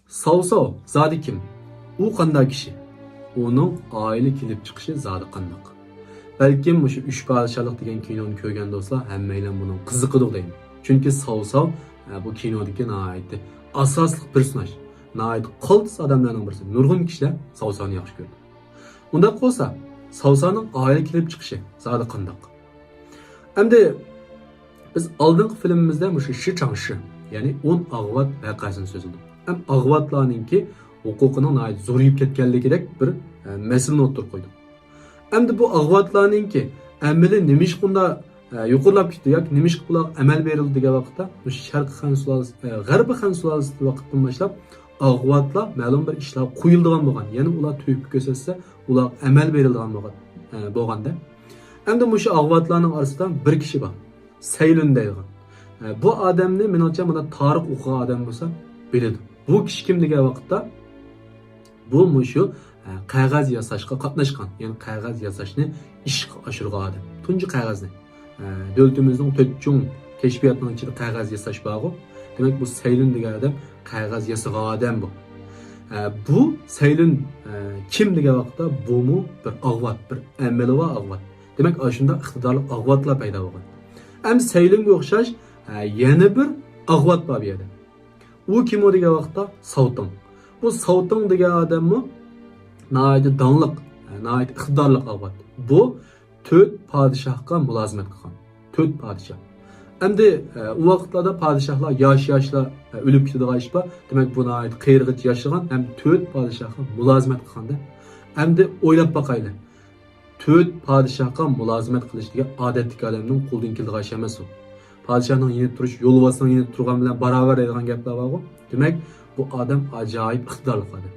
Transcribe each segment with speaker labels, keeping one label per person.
Speaker 1: Savsov zodi kim? U qanday kishi? Uning oila kelib chiqishi zodi qandoq? Balkim shu uch podshohlik degan kinoni ko'rgan do'stlar hammanglar buni qiziqadi deyman. Chunki Savsov bu kinodagi nihoyatda asosli personaj. Nihoyat qaltis odamlarning birisi. Nurg'un kishilar Savsovni yaxshi ko'rdi. Unda bo'lsa, Savsovning oila kelib chiqishi zodi qandoq? Endi biz oldingi filmimizda shu Shichangshi, ya'ni 10 ag'vat voqeasini so'zladik. Ham ag'vatlarningki huquqining nihoyat zo'rayib ketganligidek bir masalani o'tirib qo'ydik. Endi bu ag'vatlarningki amali nima ish qunda yuqorilab ketdi yoki nima ish qilib amal berildi degan vaqtda o'sha Sharq Xan sulolasi, G'arbi Xan sulolasi vaqtdan boshlab ag'vatlar ma'lum bir ishlar qo'yildigan bo'lgan. Ya'ni ular to'yib ko'rsatsa, ular amal berilgan bo'lganda. Endi o'sha ag'vatlarning orasidan bir kishi bor. Saylun deydigan. Bu odamni menimcha mana tarix o'qigan odam bo'lsa biladi. Bu kishi kim degan vaqtda bu shu qog'oz yasashga qatnashgan, ya'ni qog'oz yasashni ishga oshirgan odam. Tunji qog'ozni davlatimizning to'rtchun kashfiyotning ichida qog'oz yasash bor. Demak bu Saylun degan odam qog'oz yasagan odam bu. Bu Saylun kim degan vaqtda bu bir ag'vat, bir amaliy ag'vat. Demak shunda iqtidorli ag'vatlar paydo bo'lgan. Ham Saylunga o'xshash yana bir ag'vat bor bu yerda. U kim degan vaqtda Savtong. Bu Savtong degan odammi nihoyat donliq, nihoyat iqtidorli ag'vat. Bu 4 podshohga mulozimat qilgan. 4 podshoh. Endi u vaqtlarda podshohlar yosh-yoshlar o'lib ketadigan ish bor. Demak bu nihoyat qiyirg'ich yashagan ham 4 podshohga mulozimat qilganda. Endi o'ylab boqaylik. 4 podshohga mulozimat qilish degan odatdagi odamning qo'ldan keladigan ish emas u. Podshohning yenib turish, yo'lboshining yenib turgan bilan barobar degan gaplar bor-ku. Demak, bu odam ajoyib iqtidorli odam.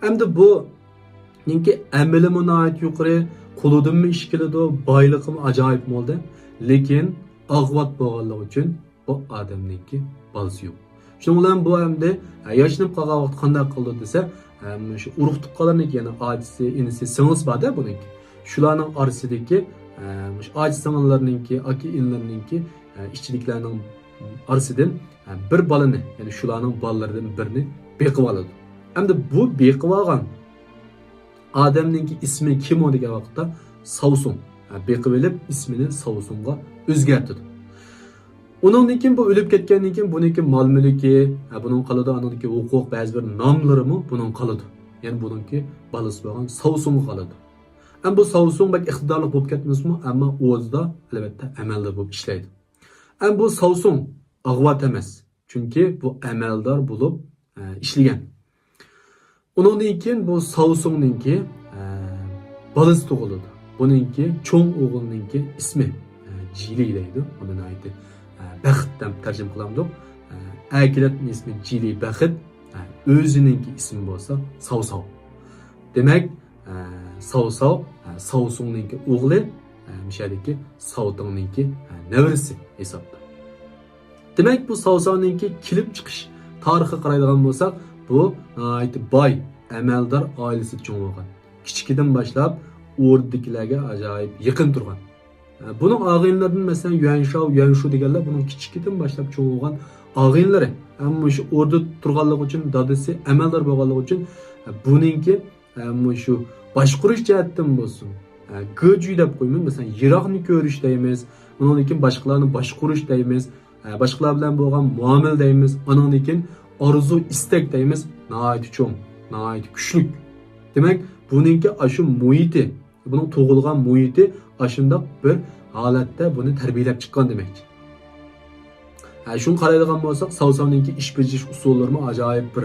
Speaker 1: Endi bu ninki amali nihoyat yuqori, qo'lidanmi ish keladi, boylig'im ajoyib bo'ldi. Lekin ag'vat bo'lganligi uchun bu odamningki balsi yo'q. Shuning bilan bu hamda yashnab qolgan vaqt qanday qildi desa, shu urug' tuqqanlarniki, ya'ni ojisi, inisi, singlis bor-da buniki. Shularning orasidagi ojiz singillarningki, aka inlarningki ishchiliklarning orasidan bir balani, ya'ni shularning bolalaridan birini beqib oladi. Endi bu beqib olgan odamningki ismi kim degan vaqtda Savsong. Beqib olib ismini Savsongga o'zgartirdi. Undan keyin bu o'lib ketgandan keyin buniki mol mulki, buning qoladi, aniki huquq, ba'zi bir nomlarimi buning qoladi. Ya'ni buniki balasi bo'lgan Savsong qoladi. Ham bu Savsong bak iqtidorli bo'lib ketmasmi, ammo o'zida albatta amaldor bo'lib ishlaydi. Ham bu Savsong ag'vat emas, chunki bu amaldor bo'lib ishlagan. Undan keyin bu Savsongningki balasi tug'iladi. Buningki cho'ng o'g'ilningki ismi Jili deydi. Uni aytdi. Baxt deb tarjima qilamiz. Akilatning ismi Jili Baxt, o'zininki ismi bo'lsa Savsov. Demak, Savsov Savsongningki o'g'li, mishadiki Savtongninki nevarasi hisobda. Demak, bu Savsovningki kelib chiqish tarixiga qaraydigan bo'lsak, bu nihoyat boy, amaldor oilasi cho'ng bo'lgan. Kichkidan boshlab o'rdagilarga ajoyib yaqin turgan. Buning og'inlaridan masalan Yuanshu deganlar buning kichkidan boshlab cho'ng bo'lgan og'inlari. Ammo shu o'rda turganligi uchun, dadasi amaldor bo'lganligi uchun buningki shu boshqurish jihatdan bo'lsin. Go'juy deb qo'ymaymiz, masalan, yiroqni ko'rish deymiz, undan keyin boshqalarni boshqurish deymiz, boshqalar bilan bo'lgan muomala deymiz, undan keyin orzu, istak deymiz, nihoyat cho'ng, nihoyat kuchli. Demak, buningki shu muhiti, buning tug'ilgan muhiti shundoq bir holatda buni tarbiyalab chiqqan demakchi. Shuni qaraydigan bo'lsak, Savsovningki ish bajarish usullari ajoyib bir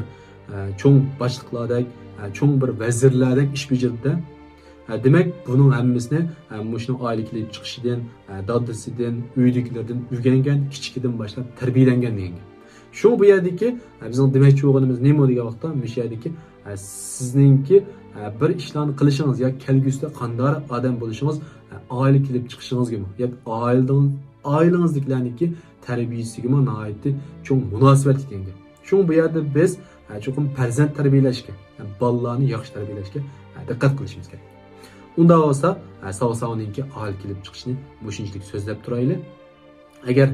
Speaker 1: cho'ng boshliqlardek, cho'ng bir vazirlardek ish bajardi. Demak, buning hammasini shuni oila kelib chiqishidan, dadasidan, uydagilardan o'rgangan, kichkidan boshlab tarbiyalangan degan. Shu bu yerdagi bizning demakchi o'g'limiz nima degan vaqtda, o'sha yerdagi sizningki bir ishlarni qilishingiz yoki kelgusida qanday odam bo'lishingiz oila kelib chiqishingizga yoki oilangizdagilarniki tarbiyasiga nihoyat cho'ng munosabat ekan. Shu bu yerda biz cho'qim farzand tarbiyalashga, bolalarni yaxshi tarbiyalashga diqqat qilishimiz kerak. Unda bo'lsa, Savsovningki oila kelib chiqishni shunchalik so'zlab turaylik. Agar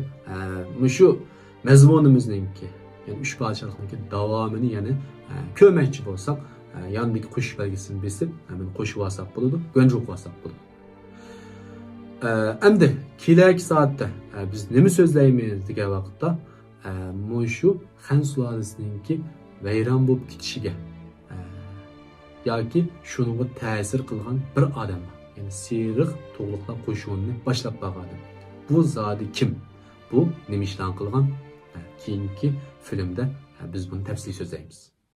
Speaker 1: shu mazmunimizningki Yani üç padişahlıkning davomini yana ko'rmoqchi bo'lsak, yandagi qo'shiq belgisini besib, hemen qo'shib olsak bo'ladi, go'nja o'qib olsak bo'ladi. Endi kelasi soatda biz nima so'zlaymiz degan vaqtda shu Han sulolasininki vayron bo'lib ketishiga yoki shunga ta'sir qilgan bir odam, ya'ni Seriq To'g'liqlar qo'shunini boshlab borgan. Bu zodi kim? Bu nima ishdan qilgan? Keyingi filmda biz buni tafsiliy so'zlaymiz.